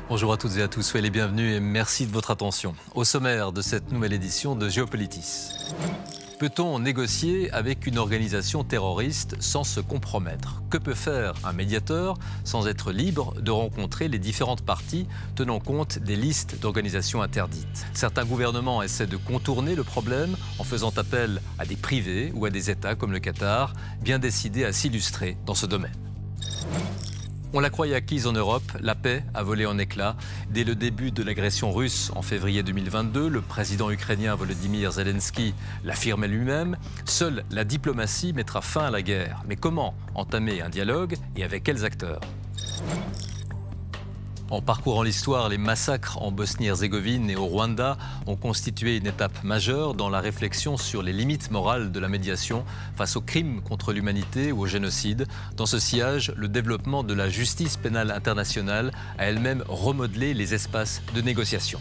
Bonjour à toutes et à tous, soyez les bienvenus et merci de votre attention. Au sommaire de cette nouvelle édition de Géopolitis. Peut-on négocier avec une organisation terroriste sans se compromettre? Que peut faire un médiateur sans être libre de rencontrer les différentes parties tenant compte des listes d'organisations interdites? Certains gouvernements essaient de contourner le problème en faisant appel à des privés ou à des États comme le Qatar, bien décidés à s'illustrer dans ce domaine. On la croyait acquise en Europe, la paix a volé en éclats. Dès le début de l'agression russe en février 2022, le président ukrainien Volodymyr Zelensky l'affirmait lui-même, seule la diplomatie mettra fin à la guerre. Mais comment entamer un dialogue et avec quels acteurs ? En parcourant l'histoire, les massacres en Bosnie-Herzégovine et au Rwanda ont constitué une étape majeure dans la réflexion sur les limites morales de la médiation face aux crimes contre l'humanité ou au génocide. Dans ce sillage, le développement de la justice pénale internationale a elle-même remodelé les espaces de négociation.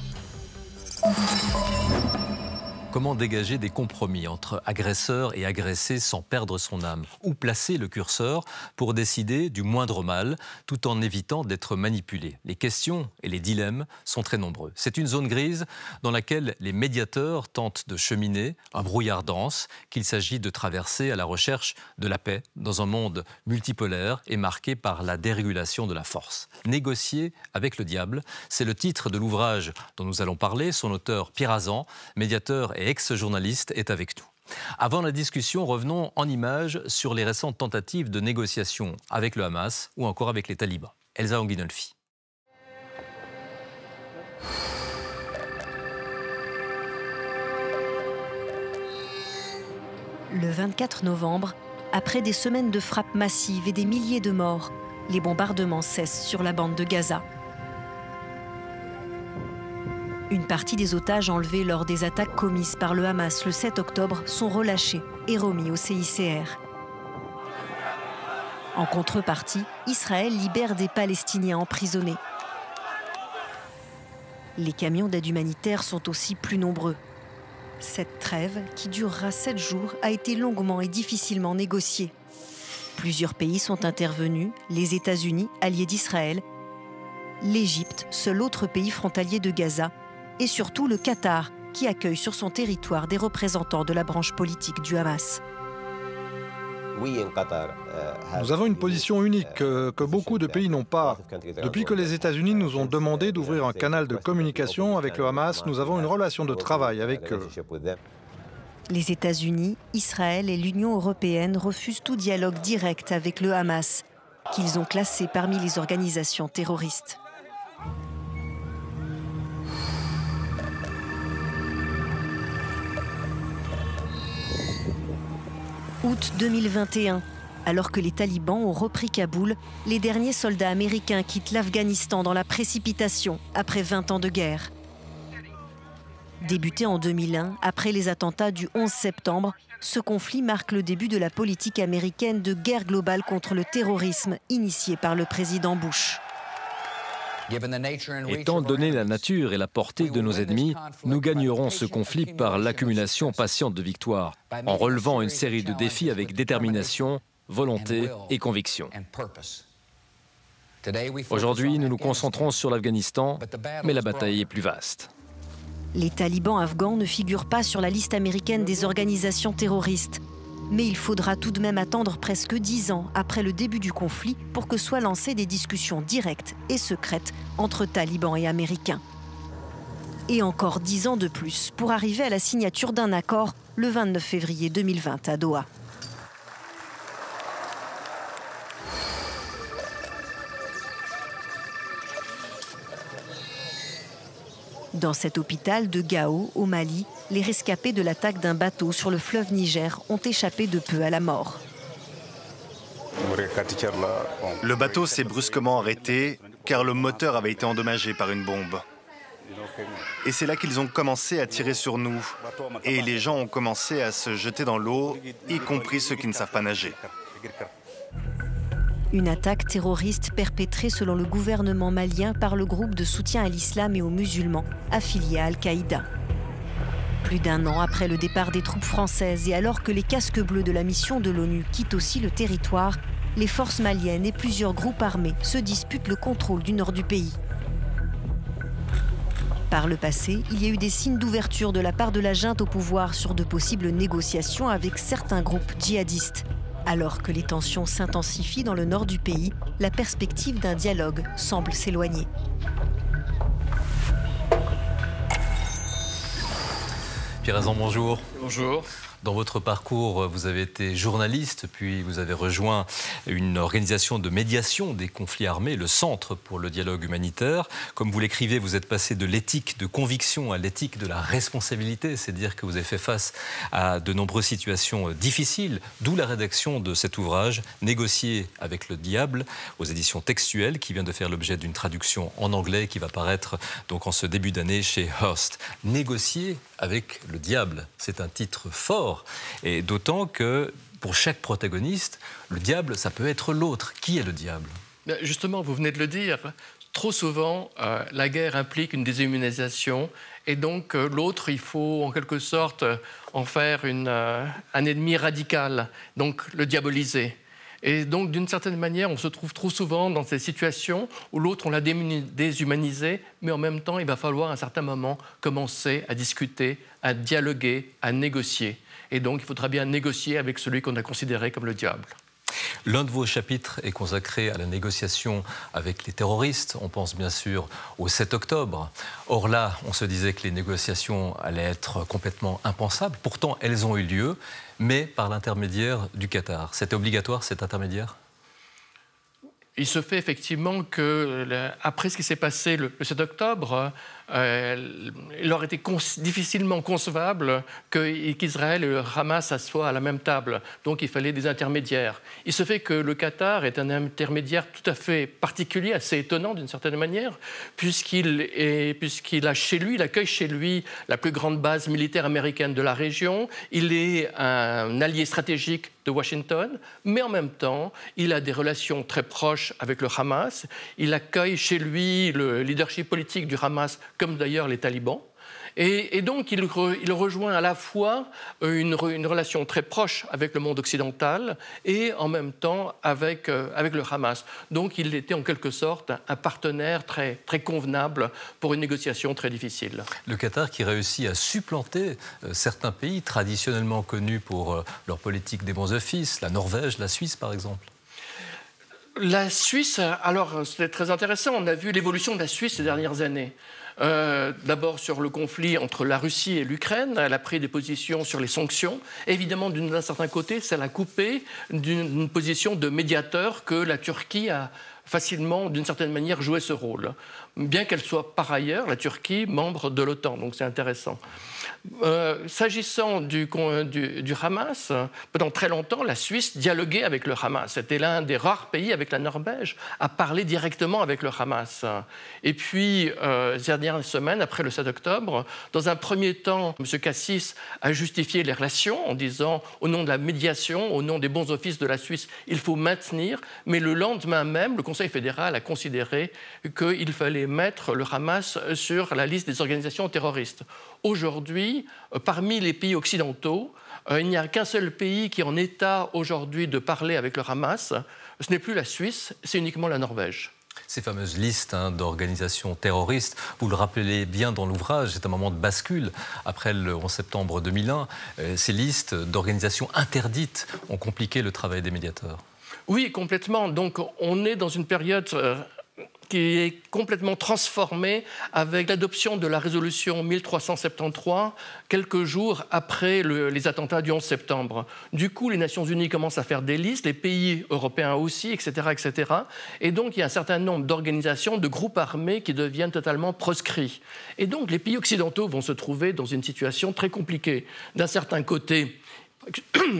Comment dégager des compromis entre agresseurs et agressés sans perdre son âme? Où placer le curseur pour décider du moindre mal tout en évitant d'être manipulé? Les questions et les dilemmes sont très nombreux. C'est une zone grise dans laquelle les médiateurs tentent de cheminer, un brouillard dense qu'il s'agit de traverser à la recherche de la paix dans un monde multipolaire et marqué par la dérégulation de la force. Négocier avec le diable, c'est le titre de l'ouvrage dont nous allons parler. Son auteur, Pierre Azan, médiateur et ex-journaliste, est avec nous. Avant la discussion, revenons en images sur les récentes tentatives de négociation avec le Hamas ou encore avec les talibans. Elsa Anguinolfi. Le 24 novembre, après des semaines de frappes massives et des milliers de morts, les bombardements cessent sur la bande de Gaza. Une partie des otages enlevés lors des attaques commises par le Hamas le 7 octobre sont relâchés et remis au CICR. En contrepartie, Israël libère des Palestiniens emprisonnés. Les camions d'aide humanitaire sont aussi plus nombreux. Cette trêve, qui durera 7 jours, a été longuement et difficilement négociée. Plusieurs pays sont intervenus, les États-Unis, alliés d'Israël, l'Égypte, seul autre pays frontalier de Gaza, et surtout le Qatar, qui accueille sur son territoire des représentants de la branche politique du Hamas. Nous avons une position unique que beaucoup de pays n'ont pas. Depuis que les États-Unis nous ont demandé d'ouvrir un canal de communication avec le Hamas, nous avons une relation de travail avec eux. Les États-Unis, Israël et l'Union européenne refusent tout dialogue direct avec le Hamas, qu'ils ont classé parmi les organisations terroristes. Août 2021, alors que les talibans ont repris Kaboul, les derniers soldats américains quittent l'Afghanistan dans la précipitation après 20 ans de guerre. Débuté en 2001, après les attentats du 11 septembre, ce conflit marque le début de la politique américaine de guerre globale contre le terrorisme initiée par le président Bush. Étant donné la nature et la portée de nos ennemis, nous gagnerons ce conflit par l'accumulation patiente de victoires, en relevant une série de défis avec détermination, volonté et conviction. Aujourd'hui, nous nous concentrons sur l'Afghanistan, mais la bataille est plus vaste. Les talibans afghans ne figurent pas sur la liste américaine des organisations terroristes. Mais il faudra tout de même attendre presque 10 ans après le début du conflit pour que soient lancées des discussions directes et secrètes entre talibans et Américains. Et encore 10 ans de plus pour arriver à la signature d'un accord le 29 février 2020 à Doha. Dans cet hôpital de Gao, au Mali, les rescapés de l'attaque d'un bateau sur le fleuve Niger ont échappé de peu à la mort. Le bateau s'est brusquement arrêté car le moteur avait été endommagé par une bombe. Et c'est là qu'ils ont commencé à tirer sur nous. Et les gens ont commencé à se jeter dans l'eau, y compris ceux qui ne savent pas nager. Une attaque terroriste perpétrée selon le gouvernement malien par le groupe de soutien à l'islam et aux musulmans, affilié à Al-Qaïda. Plus d'1 an après le départ des troupes françaises et alors que les casques bleus de la mission de l'ONU quittent aussi le territoire, les forces maliennes et plusieurs groupes armés se disputent le contrôle du nord du pays. Par le passé, il y a eu des signes d'ouverture de la part de la junte au pouvoir sur de possibles négociations avec certains groupes djihadistes. Alors que les tensions s'intensifient dans le nord du pays, la perspective d'un dialogue semble s'éloigner. Pierre Azan, bonjour. Bonjour. Dans votre parcours, vous avez été journaliste, puis vous avez rejoint une organisation de médiation des conflits armés, le Centre pour le dialogue humanitaire. Comme vous l'écrivez, vous êtes passé de l'éthique de conviction à l'éthique de la responsabilité. C'est dire que vous avez fait face à de nombreuses situations difficiles, d'où la rédaction de cet ouvrage, Négocier avec le diable, aux éditions textuelles, qui vient de faire l'objet d'une traduction en anglais qui va paraître donc en ce début d'année chez Hearst. Négocier avec le diable, c'est un titre fort. Et d'autant que pour chaque protagoniste, le diable, ça peut être l'autre. Qui est le diable ? Justement, vous venez de le dire, trop souvent, la guerre implique une déshumanisation et donc l'autre, il faut en quelque sorte en faire un ennemi radical, donc le diaboliser. Et donc, d'une certaine manière, on se trouve trop souvent dans ces situations où l'autre, on l'a déshumanisé, mais en même temps, il va falloir à un certain moment commencer à discuter, à dialoguer, à négocier. Et donc, il faudra bien négocier avec celui qu'on a considéré comme le diable. L'un de vos chapitres est consacré à la négociation avec les terroristes. On pense bien sûr au 7 octobre. Or là, on se disait que les négociations allaient être complètement impensables. Pourtant, elles ont eu lieu, mais par l'intermédiaire du Qatar. C'était obligatoire, cet intermédiaire ? Il se fait effectivement que, après ce qui s'est passé le 7 octobre, il aurait été difficilement concevable qu'Israël et le Hamas soient à la même table. Donc il fallait des intermédiaires. Il se fait que le Qatar est un intermédiaire tout à fait particulier, assez étonnant d'une certaine manière, puisqu'il accueille chez lui la plus grande base militaire américaine de la région. Il est un allié stratégique de Washington, mais en même temps, il a des relations très proches avec le Hamas. Il accueille chez lui le leadership politique du Hamas, comme d'ailleurs les talibans. Et donc, il rejoint à la fois une relation très proche avec le monde occidental et en même temps avec le Hamas. Donc, il était en quelque sorte un partenaire très, très convenable pour une négociation très difficile. Le Qatar qui réussit à supplanter certains pays traditionnellement connus pour leur politique des bons offices, la Norvège, la Suisse par exemple. La Suisse, alors c'est très intéressant, on a vu l'évolution de la Suisse ces dernières années. D'abord sur le conflit entre la Russie et l'Ukraine, elle a pris des positions sur les sanctions. Évidemment, d'un certain côté, ça l'a coupé d'une position de médiateur que la Turquie a facilement, d'une certaine manière, joué ce rôle. Bien qu'elle soit par ailleurs, la Turquie, membre de l'OTAN, donc c'est intéressant. S'agissant du Hamas, pendant très longtemps, la Suisse dialoguait avec le Hamas. C'était l'un des rares pays, avec la Norvège, à parler directement avec le Hamas. Et puis, ces dernières semaines, après le 7 octobre, dans un premier temps, M. Cassis a justifié les relations en disant, au nom de la médiation, au nom des bons offices de la Suisse, il faut maintenir. Mais le lendemain même, le Conseil fédéral a considéré qu'il fallait mettre le Hamas sur la liste des organisations terroristes. Aujourd'hui, parmi les pays occidentaux, il n'y a qu'un seul pays qui est en état aujourd'hui de parler avec le Hamas. Ce n'est plus la Suisse, c'est uniquement la Norvège. Ces fameuses listes d'organisations terroristes, vous le rappelez bien dans l'ouvrage, c'est un moment de bascule. Après le 11 septembre 2001, ces listes d'organisations interdites ont compliqué le travail des médiateurs. Oui, complètement. Donc on est dans une période qui est complètement transformée avec l'adoption de la résolution 1373 quelques jours après les attentats du 11 septembre. Du coup, les Nations Unies commencent à faire des listes, les pays européens aussi, etc., etc. Et donc, il y a un certain nombre d'organisations, de groupes armés qui deviennent totalement proscrits. Et donc, les pays occidentaux vont se trouver dans une situation très compliquée. D'un certain côté,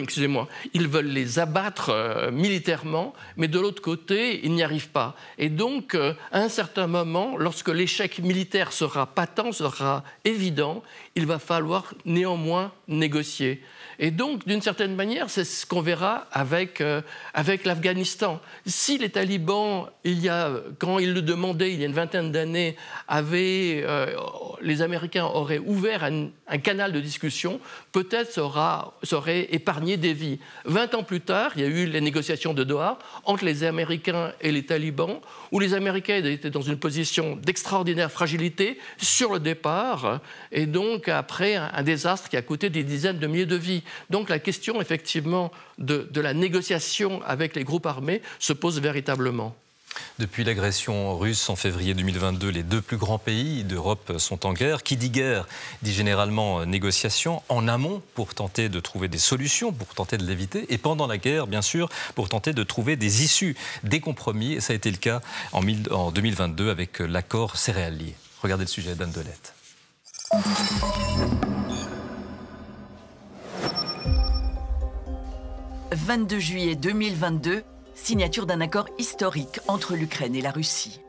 excusez-moi, ils veulent les abattre militairement, mais de l'autre côté, ils n'y arrivent pas. Et donc, à un certain moment, lorsque l'échec militaire sera patent, sera évident, il va falloir néanmoins négocier. Et donc, d'une certaine manière, c'est ce qu'on verra avec l'Afghanistan. Si les talibans, quand ils le demandaient il y a une vingtaine d'années, les Américains auraient ouvert un canal de discussion, peut-être ça aurait aurait épargné des vies. 20 ans plus tard, il y a eu les négociations de Doha entre les Américains et les talibans, où les Américains étaient dans une position d'extraordinaire fragilité sur le départ, et donc après un désastre qui a coûté des dizaines de milliers de vies. Donc la question, effectivement, de la négociation avec les groupes armés se pose véritablement. Depuis l'agression russe en février 2022, les deux plus grands pays d'Europe sont en guerre. Qui dit guerre dit généralement négociation en amont pour tenter de trouver des solutions, pour tenter de l'éviter. Et pendant la guerre, bien sûr, pour tenter de trouver des issues, des compromis. Et ça a été le cas en 2022 avec l'accord céréalier. Regardez le sujet d'Anne Delette. 22 juillet 2022, signature d'un accord historique entre l'Ukraine et la Russie.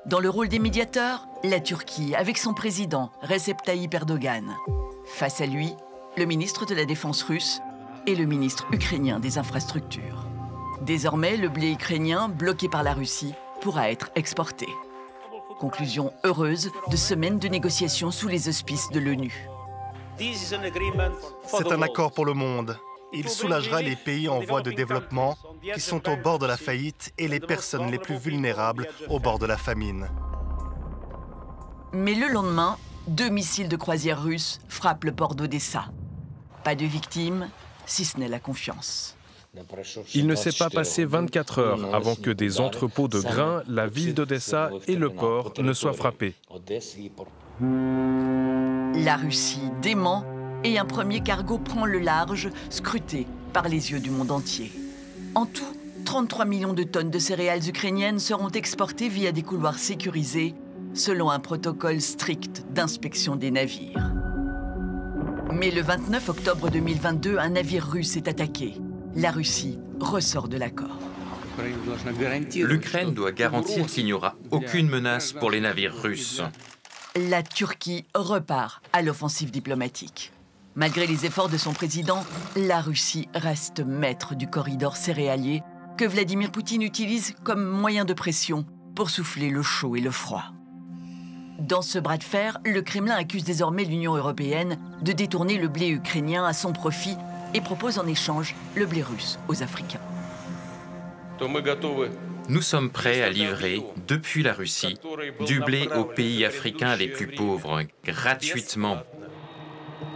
Dans le rôle des médiateurs, la Turquie, avec son président Recep Tayyip Erdogan. Face à lui, le ministre de la Défense russe et le ministre ukrainien des Infrastructures. Désormais, le blé ukrainien, bloqué par la Russie, pourra être exporté. Conclusion heureuse de semaines de négociations sous les auspices de l'ONU. C'est un accord pour le monde. Il soulagera les pays en voie de développement qui sont au bord de la faillite et les personnes les plus vulnérables au bord de la famine. Mais le lendemain, 2 missiles de croisière russes frappent le port d'Odessa. Pas de victimes, si ce n'est la confiance. Il ne s'est pas passé 24 heures avant que des entrepôts de grains, la ville d'Odessa et le port ne soient frappés. La Russie dément et un premier cargo prend le large, scruté par les yeux du monde entier. En tout, 33 millions de tonnes de céréales ukrainiennes seront exportées via des couloirs sécurisés, selon un protocole strict d'inspection des navires. Mais le 29 octobre 2022, un navire russe est attaqué. La Russie ressort de l'accord. L'Ukraine doit garantir qu'il n'y aura aucune menace pour les navires russes. La Turquie repart à l'offensive diplomatique. Malgré les efforts de son président, la Russie reste maître du corridor céréalier que Vladimir Poutine utilise comme moyen de pression pour souffler le chaud et le froid. Dans ce bras de fer, le Kremlin accuse désormais l'Union européenne de détourner le blé ukrainien à son profit et propose en échange le blé russe aux Africains. Nous sommes prêts à livrer, depuis la Russie, du blé aux pays africains les plus pauvres, gratuitement.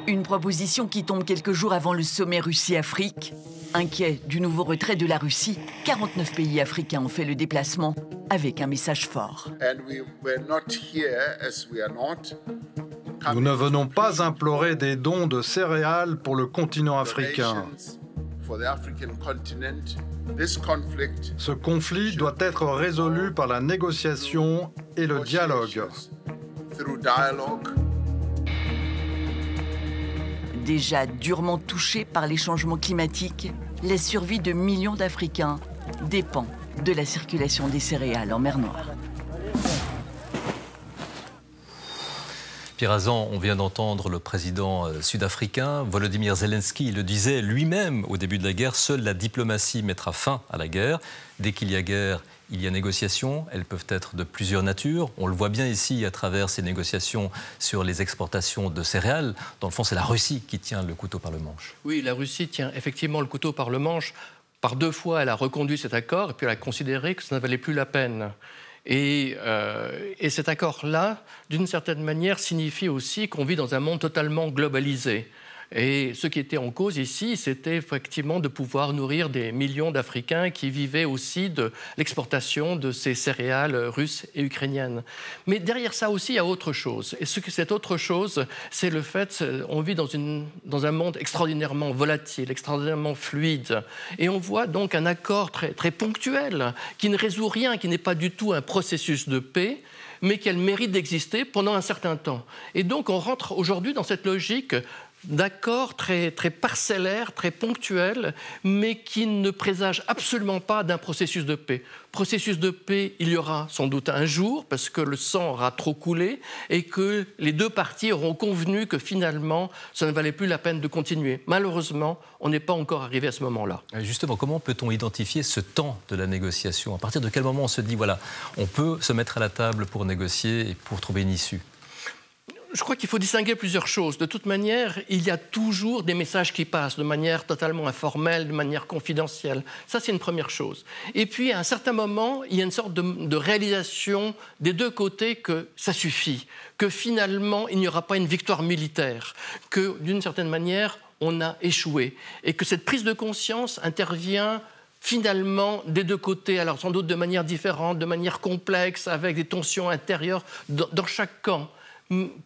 Une proposition qui tombe quelques jours avant le sommet Russie-Afrique. Inquiets du nouveau retrait de la Russie, 49 pays africains ont fait le déplacement avec un message fort. Nous ne venons pas implorer des dons de céréales pour le continent africain. Ce conflit doit être résolu par la négociation et le dialogue. Déjà durement touchés par les changements climatiques, la survie de millions d'Africains dépend de la circulation des céréales en mer Noire. Pierre Azan, on vient d'entendre le président sud-africain, Volodymyr Zelensky, le disait lui-même au début de la guerre, seule la diplomatie mettra fin à la guerre. Dès qu'il y a guerre, il y a négociations, elles peuvent être de plusieurs natures. On le voit bien ici à travers ces négociations sur les exportations de céréales. Dans le fond, c'est la Russie qui tient le couteau par le manche. Oui, la Russie tient effectivement le couteau par le manche. Par 2 fois, elle a reconduit cet accord et puis elle a considéré que ça ne valait plus la peine. Et cet accord-là, d'une certaine manière, signifie aussi qu'on vit dans un monde totalement globalisé. Et ce qui était en cause ici, c'était effectivement de pouvoir nourrir des millions d'Africains qui vivaient aussi de l'exportation de ces céréales russes et ukrainiennes. Mais derrière ça aussi, il y a autre chose. Et cette autre chose, c'est le fait qu'on vit dans un monde extraordinairement volatile, extraordinairement fluide. Et on voit donc un accord très, très ponctuel qui ne résout rien, qui n'est pas du tout un processus de paix, mais qui a le mérite d'exister pendant un certain temps. Et donc on rentre aujourd'hui dans cette logique d'accords très, très parcellaires, très ponctuels, mais qui ne présagent absolument pas d'un processus de paix. Processus de paix, il y aura sans doute un jour, parce que le sang aura trop coulé et que les 2 parties auront convenu que finalement, ça ne valait plus la peine de continuer. Malheureusement, on n'est pas encore arrivé à ce moment-là. Justement, comment peut-on identifier ce temps de la négociation? À partir de quel moment on se dit, voilà, on peut se mettre à la table pour négocier et pour trouver une issue? Je crois qu'il faut distinguer plusieurs choses. De toute manière, il y a toujours des messages qui passent de manière totalement informelle, de manière confidentielle. Ça, c'est une première chose. Et puis, à un certain moment, il y a une sorte de réalisation des deux côtés que ça suffit, que finalement, il n'y aura pas une victoire militaire, que d'une certaine manière, on a échoué. Et que cette prise de conscience intervient finalement des deux côtés, alors sans doute de manière différente, de manière complexe, avec des tensions intérieures dans chaque camp.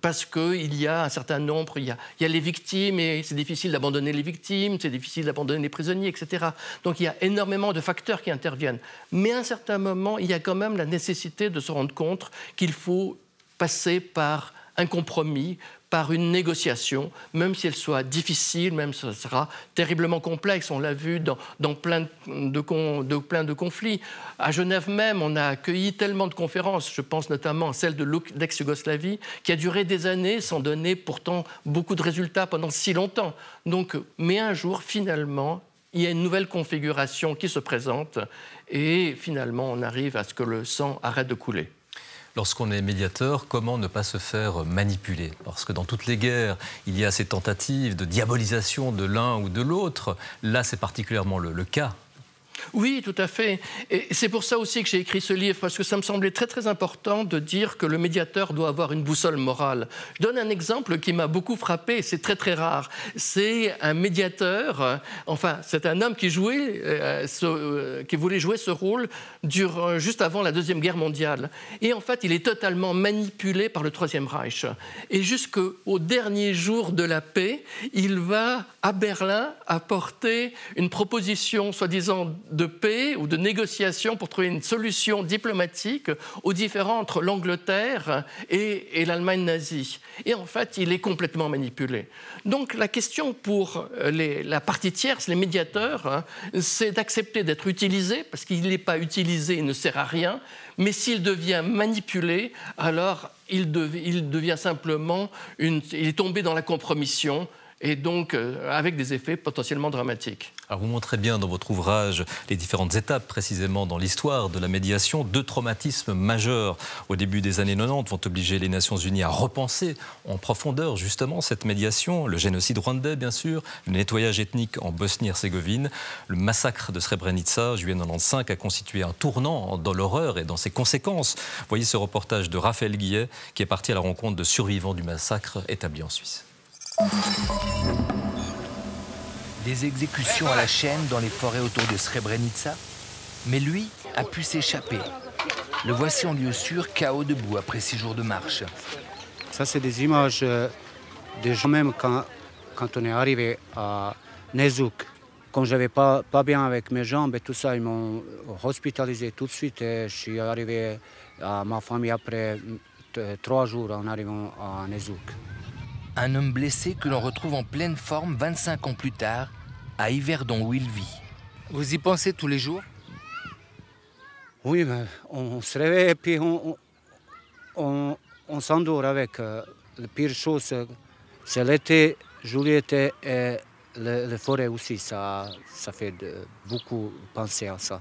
Parce qu'il y a un certain nombre, il y a les victimes et c'est difficile d'abandonner les victimes, c'est difficile d'abandonner les prisonniers, etc. Donc il y a énormément de facteurs qui interviennent. Mais à un certain moment, il y a quand même la nécessité de se rendre compte qu'il faut passer par un compromis, par une négociation, même si elle soit difficile, même si elle sera terriblement complexe. On l'a vu dans plein de conflits. À Genève même, on a accueilli tellement de conférences, je pense notamment à celle de l'ex-Yougoslavie, qui a duré des années sans donner pourtant beaucoup de résultats pendant si longtemps. Donc, mais un jour, finalement, il y a une nouvelle configuration qui se présente et finalement, on arrive à ce que le sang arrête de couler. Lorsqu'on est médiateur, comment ne pas se faire manipuler? Parce que dans toutes les guerres, il y a ces tentatives de diabolisation de l'un ou de l'autre. Là, c'est particulièrement le cas. Oui, tout à fait. Et c'est pour ça aussi que j'ai écrit ce livre, parce que ça me semblait très, très important de dire que le médiateur doit avoir une boussole morale. Je donne un exemple qui m'a beaucoup frappé, c'est très, très rare. C'est un médiateur, enfin, c'est un homme qui voulait jouer ce rôle juste avant la Deuxième Guerre mondiale. Et en fait, il est totalement manipulé par le Troisième Reich. Et jusqu'au dernier jour de la paix, il va à Berlin apporter une proposition, soi-disant, de paix ou de négociation pour trouver une solution diplomatique aux différends entre l'Angleterre et l'Allemagne nazie. Et en fait, il est complètement manipulé. Donc la question pour la partie tierce, les médiateurs, c'est d'accepter d'être utilisé, parce qu'il n'est pas utilisé, il ne sert à rien, mais s'il devient manipulé, alors il devient simplement, il est tombé dans la compromission, et donc avec des effets potentiellement dramatiques. Alors vous montrez bien dans votre ouvrage les différentes étapes précisément dans l'histoire de la médiation. Deux traumatismes majeurs au début des années 90 vont obliger les Nations Unies à repenser en profondeur justement cette médiation. Le génocide rwandais bien sûr, le nettoyage ethnique en Bosnie-Herzégovine, le massacre de Srebrenica, juillet 95, a constitué un tournant dans l'horreur et dans ses conséquences. Voyez ce reportage de Raphaël Guillet qui est parti à la rencontre de survivants du massacre établi en Suisse. Des exécutions à la chaîne dans les forêts autour de Srebrenica, mais lui a pu s'échapper. Le voici en lieu sûr, KO debout après 6 jours de marche. Ça, c'est des images des gens même quand on est arrivé à Nezouk. Quand je n'avais pas bien avec mes jambes et tout ça, ils m'ont hospitalisé tout de suite et je suis arrivé à ma famille après 3 jours en arrivant à Nezouk. Un homme blessé que l'on retrouve en pleine forme 25 ans plus tard, à Yverdon où il vit. Vous y pensez tous les jours? Oui, mais on se réveille et puis on s'endort avec. La pire chose, c'est l'été, juillet et les forêts aussi. Ça fait beaucoup penser à ça.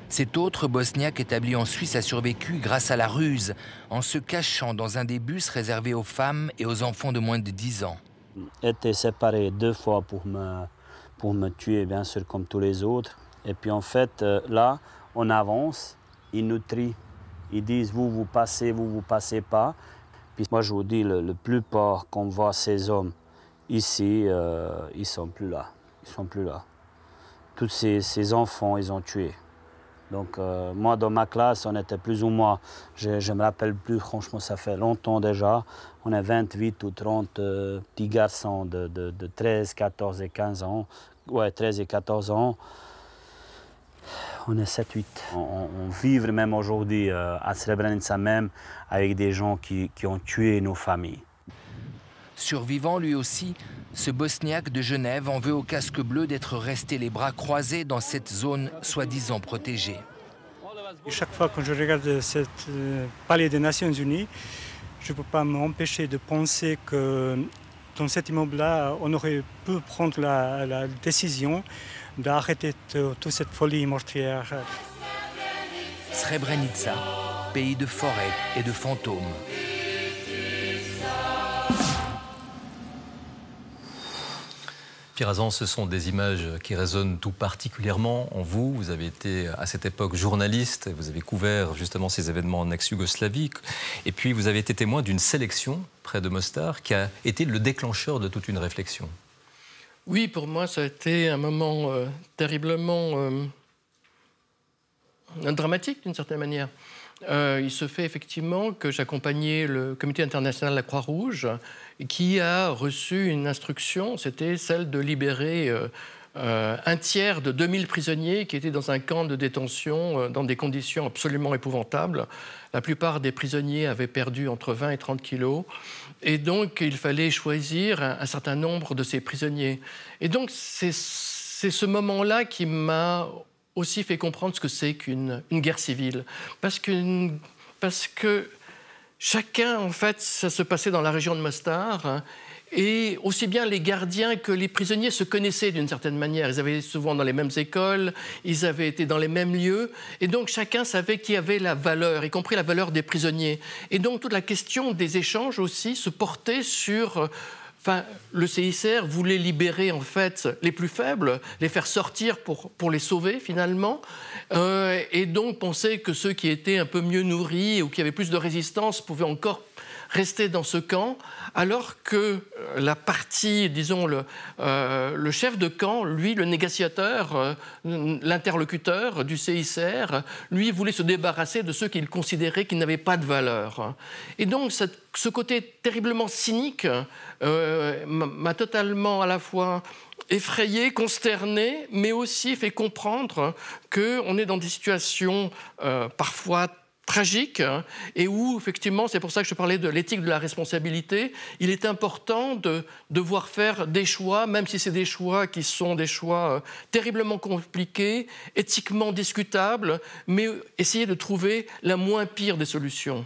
Cet autre bosniaque établi en Suisse a survécu grâce à la ruse, en se cachant dans un des bus réservés aux femmes et aux enfants de moins de 10 ans. J'ai été séparé 2 fois pour me tuer, bien sûr, comme tous les autres. Et puis en fait, là, on avance, ils nous trient. Ils disent, vous passez pas. Puis moi, je vous dis, le plupart qu'on voit ces hommes ici, ils sont plus là. Ils sont plus là. Tous ces enfants, ils ont tué. Donc moi, dans ma classe, on était plus ou moins, je ne me rappelle plus, franchement, ça fait longtemps déjà. On est 28 ou 30 petits garçons de 13, 14 et 15 ans. Ouais, 13 et 14 ans. On est 7-8. On vit même aujourd'hui à Srebrenica même avec des gens qui ont tué nos familles. Survivant lui aussi, ce bosniaque de Genève en veut au casque bleu d'être resté les bras croisés dans cette zone soi-disant protégée. Chaque fois que je regarde ce palais des Nations Unies, je ne peux pas m'empêcher de penser que dans cet immeuble-là, on aurait pu prendre la décision d'arrêter toute cette folie meurtrière. Srebrenica, pays de forêts et de fantômes. Pierre Azan, ce sont des images qui résonnent tout particulièrement en vous. Vous avez été à cette époque journaliste, vous avez couvert justement ces événements en ex-Yougoslavie. Et puis vous avez été témoin d'une sélection près de Mostar qui a été le déclencheur de toute une réflexion. Oui, pour moi, ça a été un moment terriblement dramatique d'une certaine manière. Il se fait effectivement que j'accompagnais le Comité international de la Croix-Rouge qui a reçu une instruction, c'était celle de libérer un tiers de 2000 prisonniers qui étaient dans un camp de détention dans des conditions absolument épouvantables. La plupart des prisonniers avaient perdu entre 20 et 30 kilos. Et donc, il fallait choisir un certain nombre de ces prisonniers. Et donc, c'est ce moment-là qui m'a aussi fait comprendre ce que c'est qu'une guerre civile. Parce que chacun, en fait, ça se passait dans la région de Mostar. Et aussi bien les gardiens que les prisonniers se connaissaient d'une certaine manière. Ils avaient souvent dans les mêmes écoles, ils avaient été dans les mêmes lieux. Et donc chacun savait qui avait la valeur, y compris la valeur des prisonniers. Et donc toute la question des échanges aussi se portait sur... le CICR voulait libérer en fait les plus faibles, les faire sortir pour les sauver finalement, et donc pensait que ceux qui étaient un peu mieux nourris ou qui avaient plus de résistance pouvaient encore rester dans ce camp, alors que la partie, disons, le chef de camp, lui, le négociateur, l'interlocuteur du CICR, lui voulait se débarrasser de ceux qu'il considérait qui n'avaient pas de valeur. Et donc, ce côté terriblement cynique m'a totalement à la fois effrayé, consterné, mais aussi fait comprendre qu'on est dans des situations parfois tragique, et où, effectivement, c'est pour ça que je parlais de l'éthique de la responsabilité, il est important de devoir faire des choix, même si c'est des choix qui sont des choix terriblement compliqués, éthiquement discutables, mais essayer de trouver la moins pire des solutions,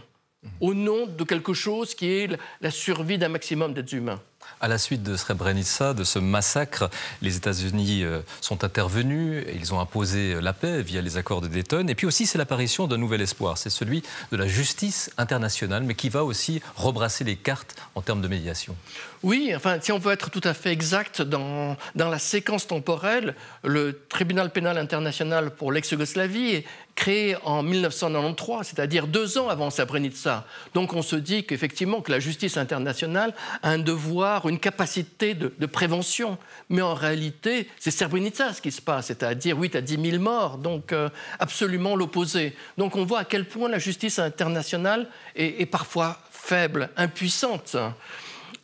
au nom de quelque chose qui est la survie d'un maximum d'êtres humains. À la suite de Srebrenica, de ce massacre, les États-Unis sont intervenus et ils ont imposé la paix via les accords de Dayton. Et puis aussi, c'est l'apparition d'un nouvel espoir. C'est celui de la justice internationale, mais qui va aussi rebrasser les cartes en termes de médiation. Oui, enfin, si on veut être tout à fait exact dans la séquence temporelle, le tribunal pénal international pour l'ex-Yougoslavie est créé en 1993, c'est-à-dire 2 ans avant Srebrenica. Donc on se dit qu'effectivement que la justice internationale a un devoir, une capacité de prévention. Mais en réalité, c'est Srebrenica ce qui se passe, c'est-à-dire 8 à 10 000 morts, donc absolument l'opposé. Donc on voit à quel point la justice internationale est parfois faible, impuissante.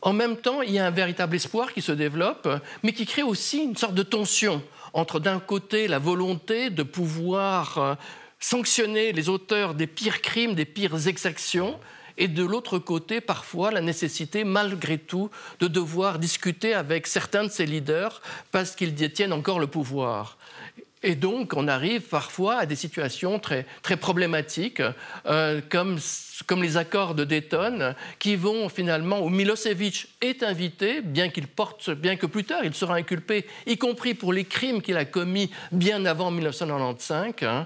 En même temps, il y a un véritable espoir qui se développe, mais qui crée aussi une sorte de tension entre, d'un côté, la volonté de pouvoir sanctionner les auteurs des pires crimes, des pires exactions, et de l'autre côté, parfois, la nécessité, malgré tout, de devoir discuter avec certains de ces leaders parce qu'ils détiennent encore le pouvoir. Et donc, on arrive parfois à des situations très, très problématiques, comme les accords de Dayton, qui vont finalement, où Milosevic est invité, bien que plus tard il sera inculpé, y compris pour les crimes qu'il a commis bien avant 1995,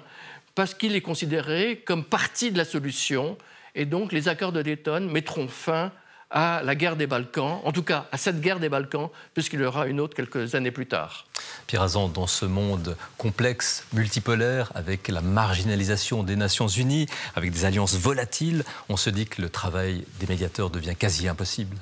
parce qu'il est considéré comme partie de la solution. Et donc, les accords de Dayton mettront fin à la guerre des Balkans, en tout cas à cette guerre des Balkans, puisqu'il y aura une autre quelques années plus tard. Pierre Azan, dans ce monde complexe, multipolaire, avec la marginalisation des Nations Unies, avec des alliances volatiles, on se dit que le travail des médiateurs devient quasi impossible.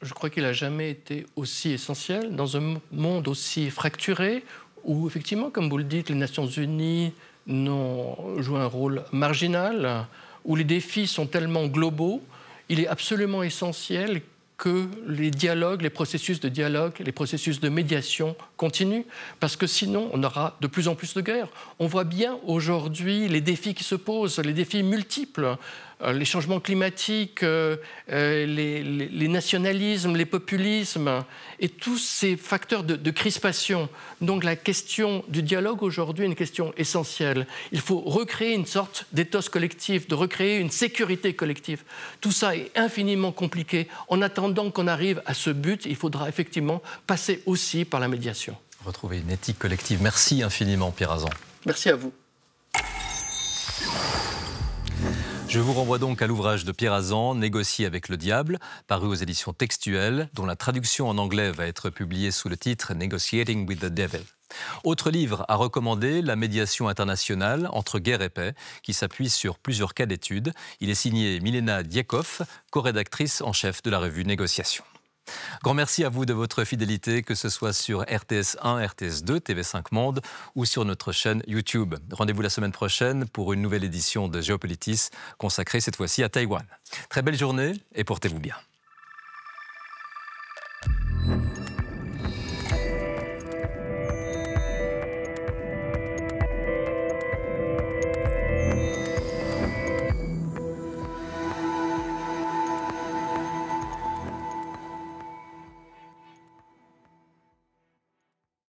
Je crois qu'il n'a jamais été aussi essentiel dans un monde aussi fracturé, où effectivement, comme vous le dites, les Nations Unies n'ont joué un rôle marginal, où les défis sont tellement globaux. Il est absolument essentiel que les dialogues, les processus de dialogue, les processus de médiation continuent, parce que sinon, on aura de plus en plus de guerres. On voit bien aujourd'hui les défis qui se posent, les défis multiples, les changements climatiques, les nationalismes, les populismes, et tous ces facteurs de crispation. Donc la question du dialogue aujourd'hui est une question essentielle. Il faut recréer une sorte d'éthos collectif, de recréer une sécurité collective. Tout ça est infiniment compliqué. En attendant qu'on arrive à ce but, il faudra effectivement passer aussi par la médiation. Retrouver une éthique collective. Merci infiniment, Pierre Azan. Merci à vous. Je vous renvoie donc à l'ouvrage de Pierre Hazan, Négocier avec le diable, paru aux éditions Textuelles, dont la traduction en anglais va être publiée sous le titre Negotiating with the Devil. Autre livre à recommander, La médiation internationale entre guerre et paix, qui s'appuie sur plusieurs cas d'études. Il est signé Milena Dieckhoff, co-rédactrice en chef de la revue Négociation. Grand merci à vous de votre fidélité, que ce soit sur RTS 1, RTS 2, TV5 Monde ou sur notre chaîne YouTube. Rendez-vous la semaine prochaine pour une nouvelle édition de Géopolitis consacrée cette fois-ci à Taïwan. Très belle journée et portez-vous bien.